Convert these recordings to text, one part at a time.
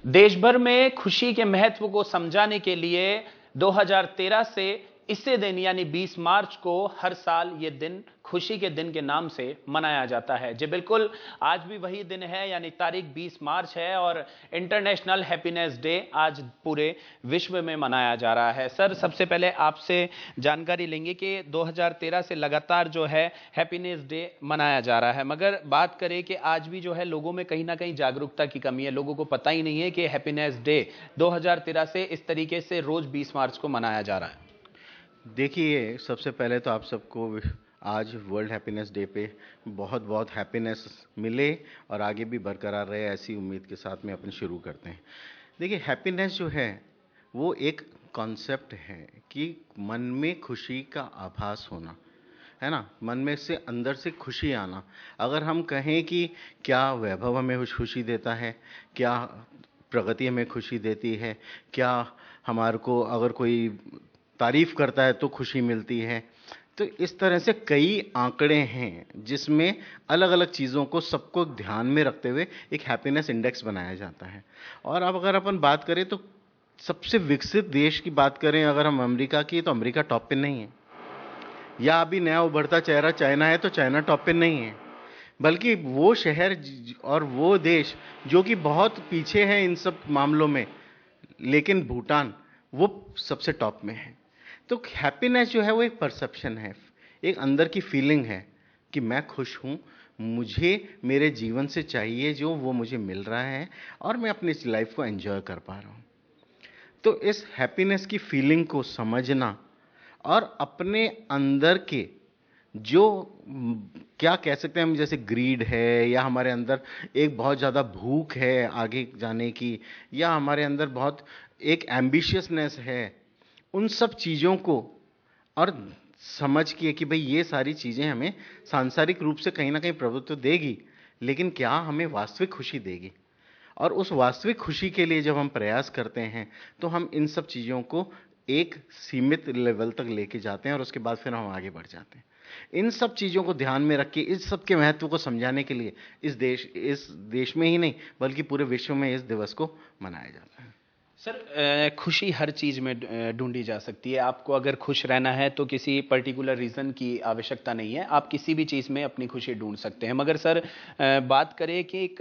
देश भर में खुशी के महत्व को समझाने के लिए 2013 से इसे दिन यानी 20 मार्च को हर साल ये दिन खुशी के दिन के नाम से मनाया जाता है। जी बिल्कुल, आज भी वही दिन है यानी तारीख 20 मार्च है और इंटरनेशनल हैप्पीनेस डे आज पूरे विश्व में मनाया जा रहा है। सर, सबसे पहले आपसे जानकारी लेंगे कि 2013 से लगातार जो है हैप्पीनेस डे मनाया जा रहा है, मगर बात करें कि आज भी जो है लोगों में कहीं ना कहीं जागरूकता की कमी है। लोगों को पता ही नहीं है कि हैप्पीनेस डे 2013 से इस तरीके से रोज 20 मार्च को मनाया जा रहा है। देखिए, सबसे पहले तो आप सबको आज वर्ल्ड हैप्पीनेस डे पे बहुत बहुत हैप्पीनेस मिले और आगे भी बरकरार रहे, ऐसी उम्मीद के साथ में अपन शुरू करते हैं। देखिए, हैप्पीनेस जो है वो एक कॉन्सेप्ट है कि मन में खुशी का आभास होना, है ना। मन में से अंदर से खुशी आना। अगर हम कहें कि क्या वैभव हमें खुशी देता है, क्या प्रगति हमें खुशी देती है, क्या हमारे को अगर कोई तारीफ करता है तो खुशी मिलती है, तो इस तरह से कई आंकड़े हैं जिसमें अलग अलग चीज़ों को सबको ध्यान में रखते हुए एक हैप्पीनेस इंडेक्स बनाया जाता है। और अब अगर अपन बात करें तो सबसे विकसित देश की बात करें अगर हम अमेरिका की, तो अमेरिका टॉप पे नहीं है, या अभी नया उभरता चेहरा चाइना है तो चाइना टॉप पे नहीं है, बल्कि वो शहर और वो देश जो कि बहुत पीछे है इन सब मामलों में, लेकिन भूटान वो सबसे टॉप में है। तो हैप्पीनेस जो है वो एक परसेप्शन है, एक अंदर की फीलिंग है कि मैं खुश हूँ, मुझे मेरे जीवन से चाहिए जो वो मुझे मिल रहा है और मैं अपनी इस लाइफ को एंजॉय कर पा रहा हूँ। तो इस हैप्पीनेस की फीलिंग को समझना और अपने अंदर के जो क्या कह सकते हैं हम, जैसे ग्रीड है या हमारे अंदर एक बहुत ज़्यादा भूख है आगे जाने की, या हमारे अंदर बहुत एक एम्बिशियसनेस है, उन सब चीज़ों को और समझ के कि भाई ये सारी चीज़ें हमें सांसारिक रूप से कहीं ना कहीं प्रभुत्व देगी, लेकिन क्या हमें वास्तविक खुशी देगी। और उस वास्तविक खुशी के लिए जब हम प्रयास करते हैं तो हम इन सब चीज़ों को एक सीमित लेवल तक लेके जाते हैं और उसके बाद फिर हम आगे बढ़ जाते हैं। इन सब चीज़ों को ध्यान में रख के इस सब के महत्व को समझाने के लिए इस देश में ही नहीं बल्कि पूरे विश्व में इस दिवस को मनाया जाता है। सर, खुशी हर चीज में ढूंढी जा सकती है। आपको अगर खुश रहना है तो किसी पर्टिकुलर रीजन की आवश्यकता नहीं है, आप किसी भी चीज में अपनी खुशी ढूंढ सकते हैं। मगर सर, बात करें कि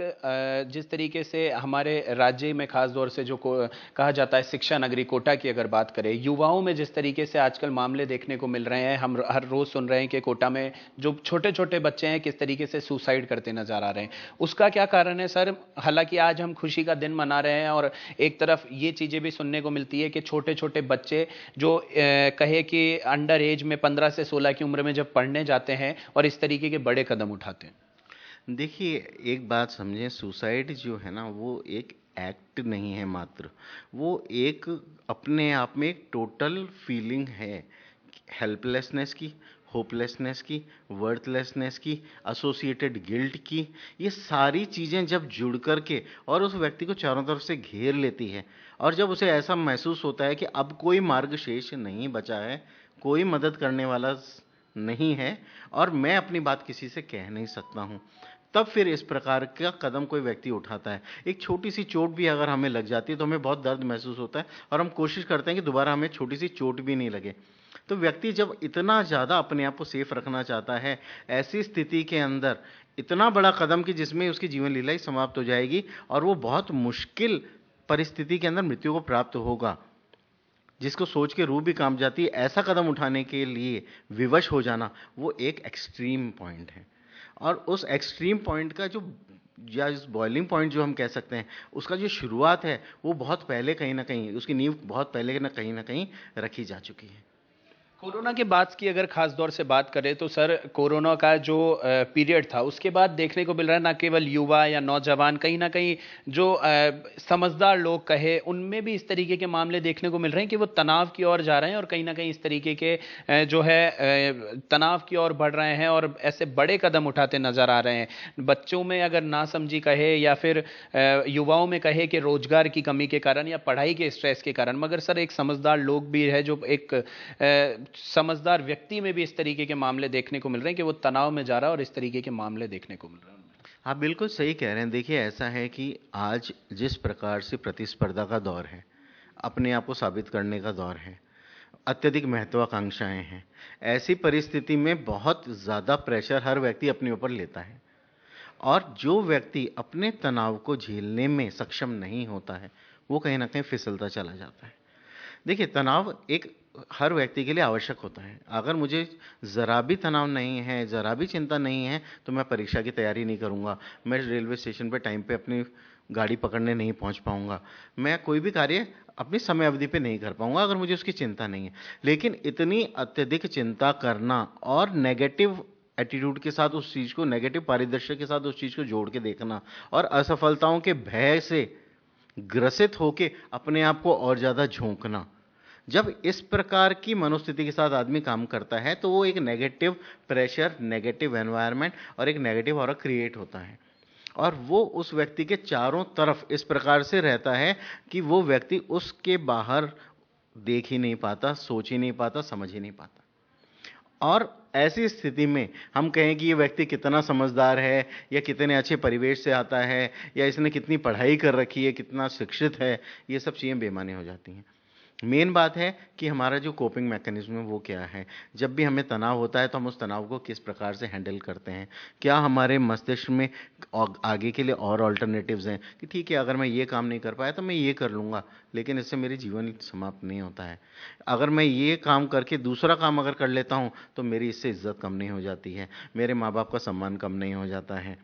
जिस तरीके से हमारे राज्य में खास तौर से जो कहा जाता है शिक्षा नगरी कोटा की अगर बात करें, युवाओं में जिस तरीके से आजकल मामले देखने को मिल रहे हैं, हम हर रोज सुन रहे हैं कि कोटा में जो छोटे छोटे बच्चे हैं किस तरीके से सुसाइड करते नजर आ रहे हैं, उसका क्या कारण है सर? हालांकि आज हम खुशी का दिन मना रहे हैं और एक तरफ ये चीजें भी सुनने को मिलती है कि छोटे छोटे बच्चे जो कहे कि अंडर एज में 15 से 16 की उम्र में जब पढ़ने जाते हैं और इस तरीके के बड़े कदम उठाते हैं। देखिए, एक बात समझें, सुसाइड जो है ना वो एक एक्ट नहीं है मात्र, वो एक अपने आप में एक टोटल फीलिंग है, हेल्पलेसनेस की, होपलेसनेस की, वर्थलेसनेस की, एसोसिएटेड गिल्ट की। ये सारी चीज़ें जब जुड़ कर के और उस व्यक्ति को चारों तरफ से घेर लेती है और जब उसे ऐसा महसूस होता है कि अब कोई मार्ग शेष नहीं बचा है, कोई मदद करने वाला नहीं है और मैं अपनी बात किसी से कह नहीं सकता हूँ, तब फिर इस प्रकार का कदम कोई व्यक्ति उठाता है। एक छोटी सी चोट भी अगर हमें लग जाती है तो हमें बहुत दर्द महसूस होता है और हम कोशिश करते हैं कि दोबारा हमें छोटी सी चोट भी नहीं लगे। तो व्यक्ति जब इतना ज़्यादा अपने आप को सेफ रखना चाहता है, ऐसी स्थिति के अंदर इतना बड़ा कदम कि जिसमें उसकी जीवन लीला ही समाप्त हो जाएगी और वो बहुत मुश्किल परिस्थिति के अंदर मृत्यु को प्राप्त होगा, जिसको सोच के रूह भी कांप जाती है, ऐसा कदम उठाने के लिए विवश हो जाना, वो एक एक्सट्रीम पॉइंट है। और उस एक्सट्रीम पॉइंट का जो, या इस बॉइलिंग पॉइंट जो हम कह सकते हैं, उसका जो शुरुआत है वो बहुत पहले कहीं ना कहीं, उसकी नींव बहुत पहले ना कहीं रखी जा चुकी है। कोरोना के बाद की अगर खास तौर से बात करें तो सर, कोरोना का जो पीरियड था उसके बाद देखने को मिल रहा है ना केवल युवा या नौजवान, कहीं ना कहीं जो समझदार लोग कहे उनमें भी इस तरीके के मामले देखने को मिल रहे हैं कि वो तनाव की ओर जा रहे हैं और कहीं ना कहीं इस तरीके के जो है तनाव की ओर बढ़ रहे हैं और ऐसे बड़े कदम उठाते नजर आ रहे हैं। बच्चों में अगर नासमझी कहे या फिर युवाओं में कहे कि रोजगार की कमी के कारण या पढ़ाई के स्ट्रेस के कारण, मगर सर एक समझदार लोग भी है जो एक समझदार व्यक्ति में भी इस तरीके के मामले देखने को मिल रहे हैं कि वो तनाव में जा रहा है और इस तरीके के मामले देखने को मिल रहे हैं। आप बिल्कुल सही कह रहे हैं। देखिए, ऐसा है कि आज जिस प्रकार से प्रतिस्पर्धा का दौर है, अपने आप को साबित करने का दौर है, अत्यधिक महत्वाकांक्षाएं हैं, ऐसी परिस्थिति में बहुत ज़्यादा प्रेशर हर व्यक्ति अपने ऊपर लेता है। और जो व्यक्ति अपने तनाव को झेलने में सक्षम नहीं होता है, वो कहीं ना कहीं फिसलता चला जाता है। देखिए, तनाव एक हर व्यक्ति के लिए आवश्यक होता है। अगर मुझे ज़रा भी तनाव नहीं है, ज़रा भी चिंता नहीं है, तो मैं परीक्षा की तैयारी नहीं करूँगा, मैं रेलवे स्टेशन पे टाइम पे अपनी गाड़ी पकड़ने नहीं पहुँच पाऊँगा, मैं कोई भी कार्य अपनी समय अवधि पे नहीं कर पाऊँगा अगर मुझे उसकी चिंता नहीं है। लेकिन इतनी अत्यधिक चिंता करना और नेगेटिव एटीट्यूड के साथ उस चीज़ को, नेगेटिव परिदृश्य के साथ उस चीज़ को जोड़ के देखना और असफलताओं के भय से ग्रसित होके अपने आप को और ज़्यादा झोंकना, जब इस प्रकार की मनोस्थिति के साथ आदमी काम करता है तो वो एक नेगेटिव प्रेशर, नेगेटिव एनवायरनमेंट और एक नेगेटिव ऑरा क्रिएट होता है। और वो उस व्यक्ति के चारों तरफ इस प्रकार से रहता है कि वो व्यक्ति उसके बाहर देख ही नहीं पाता, सोच ही नहीं पाता, समझ ही नहीं पाता। और ऐसी स्थिति में हम कहें कि ये व्यक्ति कितना समझदार है, या कितने अच्छे परिवेश से आता है, या इसने कितनी पढ़ाई कर रखी है, कितना शिक्षित है, ये सब चीज़ें बेमानी हो जाती हैं। मेन बात है कि हमारा जो कोपिंग मैकेनिज्म है वो क्या है। जब भी हमें तनाव होता है तो हम उस तनाव को किस प्रकार से हैंडल करते हैं। क्या हमारे मस्तिष्क में आगे के लिए और ऑल्टरनेटिव्स हैं कि ठीक है, अगर मैं ये काम नहीं कर पाया तो मैं ये कर लूँगा, लेकिन इससे मेरी जीवन समाप्त नहीं होता है। अगर मैं ये काम करके दूसरा काम अगर कर लेता हूँ तो मेरी इससे इज्जत कम नहीं हो जाती है, मेरे माँ बाप का सम्मान कम नहीं हो जाता है,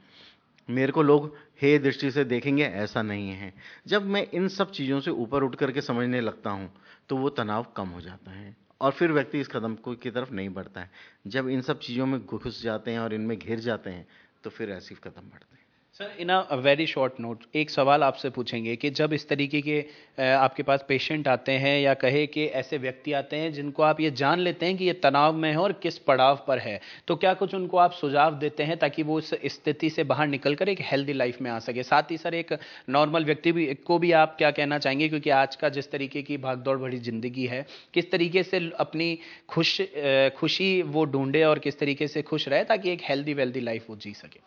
मेरे को लोग हे दृष्टि से देखेंगे, ऐसा नहीं है। जब मैं इन सब चीज़ों से ऊपर उठ करके समझने लगता हूँ तो वो तनाव कम हो जाता है और फिर व्यक्ति इस कदम को की तरफ नहीं बढ़ता है। जब इन सब चीज़ों में घुस जाते हैं और इनमें घिर जाते हैं तो फिर ऐसे कदम बढ़ते हैं। Sir, in a very short note एक सवाल आपसे पूछेंगे कि जब इस तरीके के आपके पास पेशेंट आते हैं या कहे कि ऐसे व्यक्ति आते हैं जिनको आप ये जान लेते हैं कि ये तनाव में है और किस पड़ाव पर है, तो क्या कुछ उनको आप सुझाव देते हैं ताकि वो इस स्थिति से बाहर निकलकर एक हेल्दी लाइफ में आ सके? साथ ही सर, एक नॉर्मल व्यक्ति भी को भी आप क्या कहना चाहेंगे, क्योंकि आज का जिस तरीके की भागदौड़ भरी जिंदगी है, किस तरीके से अपनी खुशी वो ढूंढे और किस तरीके से खुश रहे ताकि एक हेल्दी वेल्दी लाइफ वो जी सके?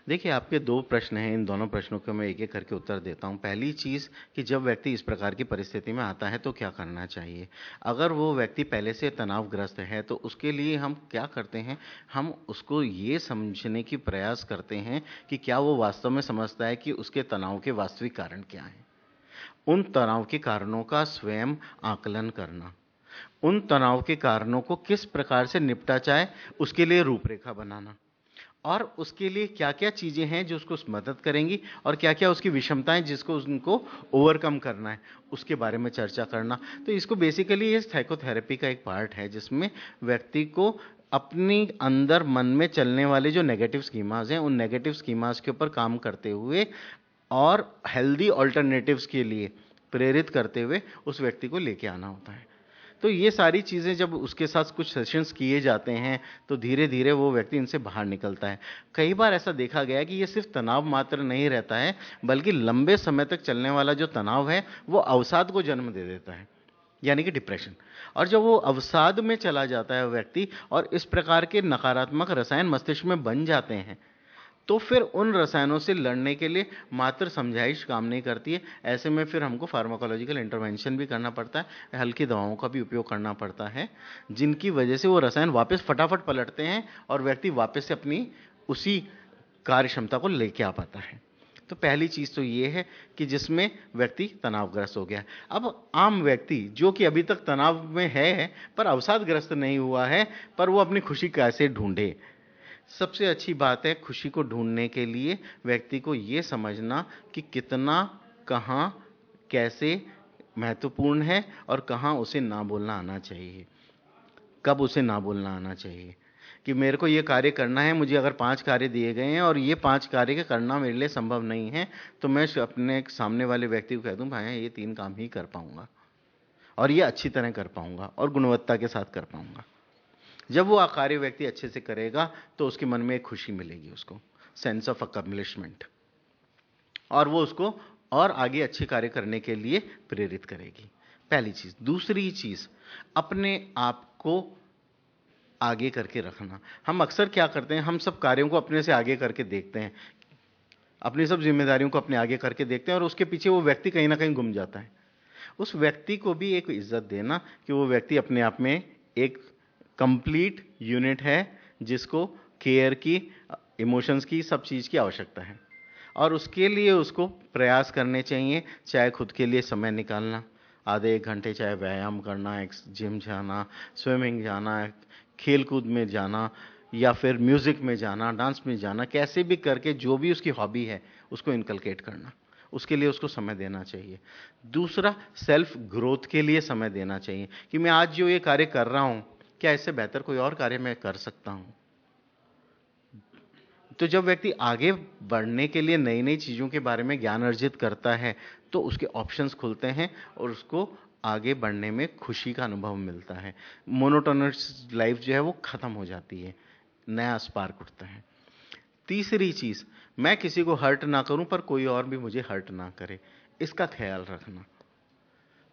देखिए, आपके दो प्रश्न हैं, इन दोनों प्रश्नों को मैं एक एक करके उत्तर देता हूँ। पहली चीज़ कि जब व्यक्ति इस प्रकार की परिस्थिति में आता है तो क्या करना चाहिए। अगर वो व्यक्ति पहले से तनावग्रस्त है तो उसके लिए हम क्या करते हैं, हम उसको ये समझने की प्रयास करते हैं कि क्या वो वास्तव में समझता है कि उसके तनाव के वास्तविक कारण क्या हैं। उन तनाव के कारणों का स्वयं आकलन करना, उन तनाव के कारणों को किस प्रकार से निपटा जाए उसके लिए रूपरेखा बनाना, और उसके लिए क्या-क्या चीज़ें हैं जो उसको मदद करेंगी और क्या-क्या उसकी विषमताएं जिसको उनको ओवरकम करना है, उसके बारे में चर्चा करना। तो इसको बेसिकली ये साइकोथेरेपी का एक पार्ट है जिसमें व्यक्ति को अपनी अंदर मन में चलने वाले जो नेगेटिव स्कीमाज हैं, उन नेगेटिव स्कीमाज के ऊपर काम करते हुए और हेल्दी ऑल्टरनेटिव्स के लिए प्रेरित करते हुए उस व्यक्ति को लेके आना होता है। तो ये सारी चीज़ें जब उसके साथ कुछ सेशंस किए जाते हैं तो धीरे धीरे वो व्यक्ति इनसे बाहर निकलता है। कई बार ऐसा देखा गया है कि ये सिर्फ तनाव मात्र नहीं रहता है, बल्कि लंबे समय तक चलने वाला जो तनाव है वो अवसाद को जन्म दे देता है, यानी कि डिप्रेशन। और जब वो अवसाद में चला जाता है व्यक्ति और इस प्रकार के नकारात्मक रसायन मस्तिष्क में बन जाते हैं, तो फिर उन रसायनों से लड़ने के लिए मात्र समझाइश काम नहीं करती है। ऐसे में फिर हमको फार्माकोलॉजिकल इंटरवेंशन भी करना पड़ता है, हल्की दवाओं का भी उपयोग करना पड़ता है, जिनकी वजह से वो रसायन वापस फटाफट पलटते हैं और व्यक्ति वापस से अपनी उसी कार्य क्षमता को लेके आ पाता है। तो पहली चीज़ तो ये है कि जिसमें व्यक्ति तनावग्रस्त हो गया। अब आम व्यक्ति जो कि अभी तक तनाव में है पर अवसादग्रस्त नहीं हुआ है, पर वो अपनी खुशी कैसे ढूंढे। सबसे अच्छी बात है खुशी को ढूंढने के लिए व्यक्ति को ये समझना कि कितना, कहाँ, कैसे महत्वपूर्ण है और कहाँ उसे ना बोलना आना चाहिए, कब उसे ना बोलना आना चाहिए। कि मेरे को ये कार्य करना है, मुझे अगर 5 कार्य दिए गए हैं और ये 5 कार्य के करना मेरे लिए संभव नहीं है, तो मैं अपने सामने वाले व्यक्ति को कह दूं भाई ये 3 काम ही कर पाऊंगा और ये अच्छी तरह कर पाऊंगा और गुणवत्ता के साथ कर पाऊंगा। जब वो कार्य व्यक्ति अच्छे से करेगा तो उसके मन में एक खुशी मिलेगी, उसको सेंस ऑफ अकम्प्लिशमेंट, और वो उसको और आगे अच्छे कार्य करने के लिए प्रेरित करेगी। पहली चीज। दूसरी चीज, अपने आप को आगे करके रखना। हम अक्सर क्या करते हैं, हम सब कार्यों को अपने से आगे करके देखते हैं अपनी सब जिम्मेदारियों को अपने आगे करके देखते हैं और उसके पीछे वो व्यक्ति कहीं ना कहीं गुम जाता है। उस व्यक्ति को भी एक इज्जत देना कि वो व्यक्ति अपने आप में एक कंप्लीट यूनिट है जिसको केयर की, इमोशंस की, सब चीज़ की आवश्यकता है। और उसके लिए उसको प्रयास करने चाहिए, चाहे खुद के लिए समय निकालना आधे 1 घंटे, चाहे व्यायाम करना, जिम जाना, स्विमिंग जाना, खेल कूद में जाना, या फिर म्यूज़िक में जाना, डांस में जाना, कैसे भी करके जो भी उसकी हॉबी है उसको इनकलकेट करना, उसके लिए उसको समय देना चाहिए। दूसरा, सेल्फ ग्रोथ के लिए समय देना चाहिए कि मैं आज जो ये कार्य कर रहा हूँ, क्या इससे बेहतर कोई और कार्य मैं कर सकता हूँ। तो जब व्यक्ति आगे बढ़ने के लिए नई नई चीज़ों के बारे में ज्ञान अर्जित करता है तो उसके ऑप्शंस खुलते हैं और उसको आगे बढ़ने में खुशी का अनुभव मिलता है। मोनोटोनस लाइफ जो है वो खत्म हो जाती है, नया स्पार्क उठता है। तीसरी चीज़, मैं किसी को हर्ट ना करूं पर कोई और भी मुझे हर्ट ना करे, इसका ख्याल रखना।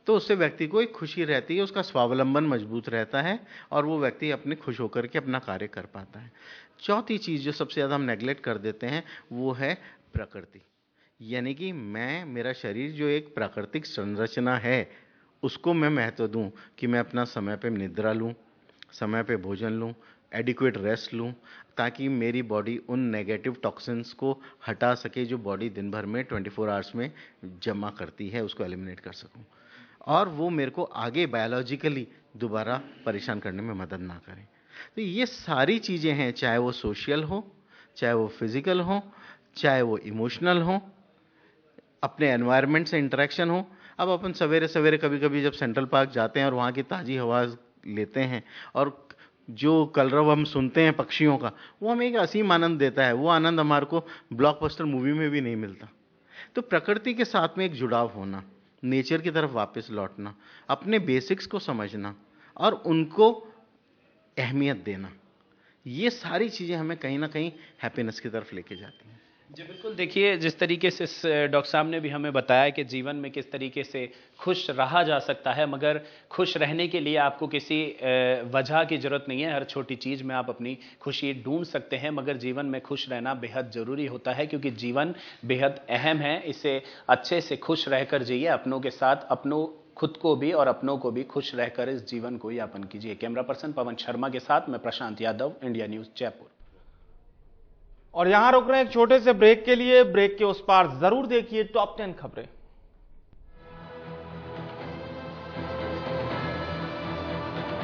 तो उससे व्यक्ति को एक खुशी रहती है, उसका स्वावलंबन मजबूत रहता है और वो व्यक्ति अपने खुश होकर के अपना कार्य कर पाता है। चौथी चीज़ जो सबसे ज़्यादा हम नेगलेक्ट कर देते हैं वो है प्रकृति। यानी कि मेरा शरीर जो एक प्राकृतिक संरचना है उसको मैं महत्व दूं कि मैं अपना समय पे निद्रा लूं, समय पे भोजन लूं, एडिक्वेट रेस्ट लूं, ताकि मेरी बॉडी उन नेगेटिव टॉक्सिन्स को हटा सके जो बॉडी दिन भर में 24 आवर्स में जमा करती है, उसको एलिमिनेट कर सकूं और वो मेरे को आगे बायोलॉजिकली दोबारा परेशान करने में मदद ना करे। तो ये सारी चीज़ें हैं, चाहे वो सोशल हो, चाहे वो फिजिकल हो, चाहे वो इमोशनल हो, अपने एनवायरनमेंट से इंटरेक्शन हो। अब अपन सवेरे सवेरे कभी कभी जब सेंट्रल पार्क जाते हैं और वहाँ की ताज़ी हवा लेते हैं और जो कलरव हम सुनते हैं पक्षियों का, वो हमें एक असीम आनंद देता है। वो आनंद हमारे को ब्लॉकबस्टर मूवी में भी नहीं मिलता। तो प्रकृति के साथ में एक जुड़ाव होना, नेचर की तरफ वापस लौटना, अपने बेसिक्स को समझना और उनको अहमियत देना, ये सारी चीज़ें हमें कहीं ना कहीं हैप्पीनेस की तरफ लेके जाती हैं। जी बिल्कुल, देखिए जिस तरीके से डॉक्टर साहब ने भी हमें बताया कि जीवन में किस तरीके से खुश रहा जा सकता है, मगर खुश रहने के लिए आपको किसी वजह की ज़रूरत नहीं है। हर छोटी चीज़ में आप अपनी खुशी ढूंढ सकते हैं, मगर जीवन में खुश रहना बेहद ज़रूरी होता है क्योंकि जीवन बेहद अहम है। इसे अच्छे से खुश रहकर जिए, अपनों के साथ, अपनों खुद को भी और अपनों को भी खुश रहकर इस जीवन को यापन कीजिए। कैमरा पर्सन पवन शर्मा के साथ मैं प्रशांत यादव, इंडिया न्यूज़, जयपुर। और यहां रुक रहे हैं एक छोटे से ब्रेक के लिए। ब्रेक के उस पार जरूर देखिए टॉप 10 खबरें।